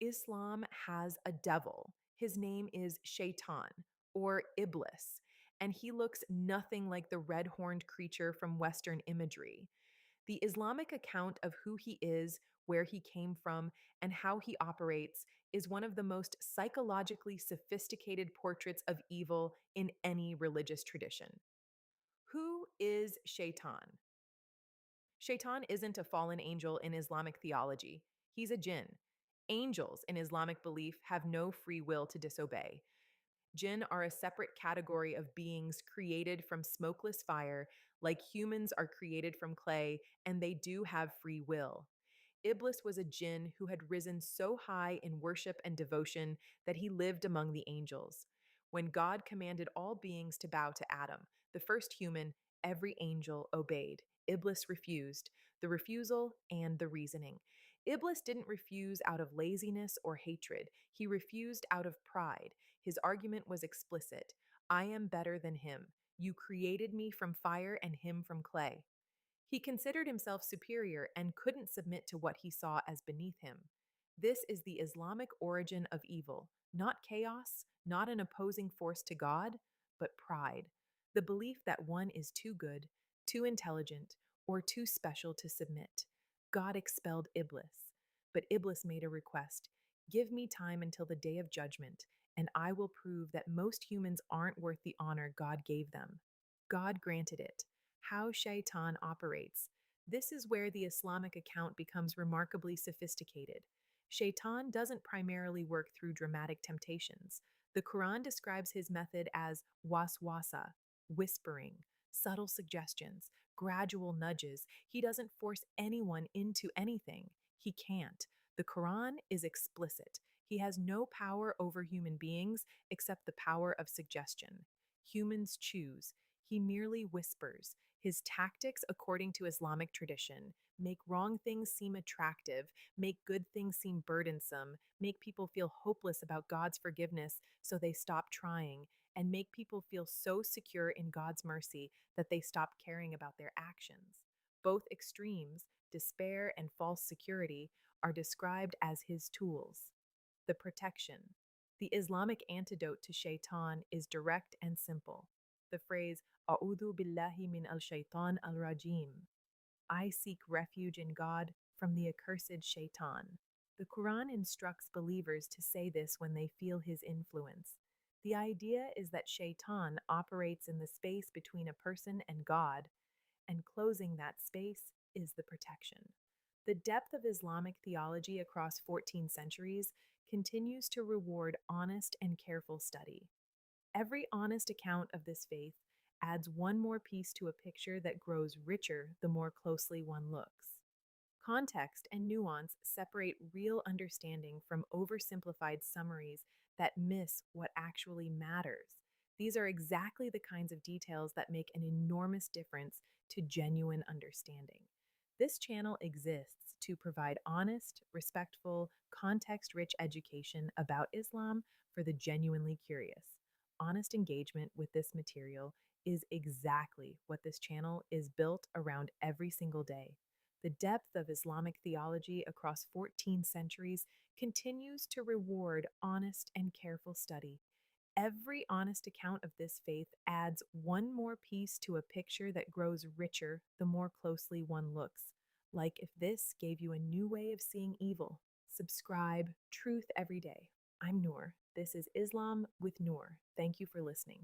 Islam has a devil. His name is Shaytan or Iblis, and he looks nothing like the red horned creature from Western imagery. The Islamic account of who he is, where he came from, and how he operates is one of the most psychologically sophisticated portraits of evil in any religious tradition. Who is Shaitan? Shaitan isn't a fallen angel in Islamic theology, he's a jinn. Angels in Islamic belief have no free will to disobey. Jinn are a separate category of beings created from smokeless fire, like humans are created from clay, and they do have free will. Iblis was a jinn who had risen so high in worship and devotion that he lived among the angels. When God commanded all beings to bow to Adam, the first human, every angel obeyed. Iblis refused, the refusal and the reasoning. Iblis didn't refuse out of laziness or hatred, he refused out of pride. His argument was explicit: I am better than him. You created me from fire and him from clay. He considered himself superior and couldn't submit to what he saw as beneath him. This is the Islamic origin of evil, not chaos, not an opposing force to God, but pride. The belief that one is too good, too intelligent, or too special to submit. God expelled Iblis, but Iblis made a request: give me time until the day of judgment, and I will prove that most humans aren't worth the honor God gave them. God granted it. How Shaitan operates. This is where the Islamic account becomes remarkably sophisticated. Shaitan doesn't primarily work through dramatic temptations. The Quran describes his method as waswasa, whispering, subtle suggestions, gradual nudges. He doesn't force anyone into anything. He can't. The Quran is explicit. He has no power over human beings except the power of suggestion. Humans choose. He merely whispers. His tactics, according to Islamic tradition, make wrong things seem attractive, make good things seem burdensome, make people feel hopeless about God's forgiveness so they stop trying, and make people feel so secure in God's mercy that they stop caring about their actions. Both extremes, despair and false security, are described as his tools. The protection. The Islamic antidote to shaitan is direct and simple. The phrase, A'udhu billahi min al-shaytan al-rajim. I seek refuge in God from the accursed shaitan. The Quran instructs believers to say this when they feel his influence. The idea is that shaitan operates in the space between a person and God, and closing that space is the protection. The depth of Islamic theology across 14 centuries continues to reward honest and careful study. Every honest account of this faith adds one more piece to a picture that grows richer the more closely one looks. Context and nuance separate real understanding from oversimplified summaries that miss what actually matters. These are exactly the kinds of details that make an enormous difference to genuine understanding. This channel exists to provide honest, respectful, context rich education about Islam for the genuinely curious. Honest engagement with this material is exactly what this channel is built around every single day. The depth of Islamic theology across 14 centuries continues to reward honest and careful study. Every honest account of this faith adds one more piece to a picture that grows richer the more closely one looks. Like if this gave you a new way of seeing evil. Subscribe, truth every day. I'm Noor. This is Islam with Noor. Thank you for listening.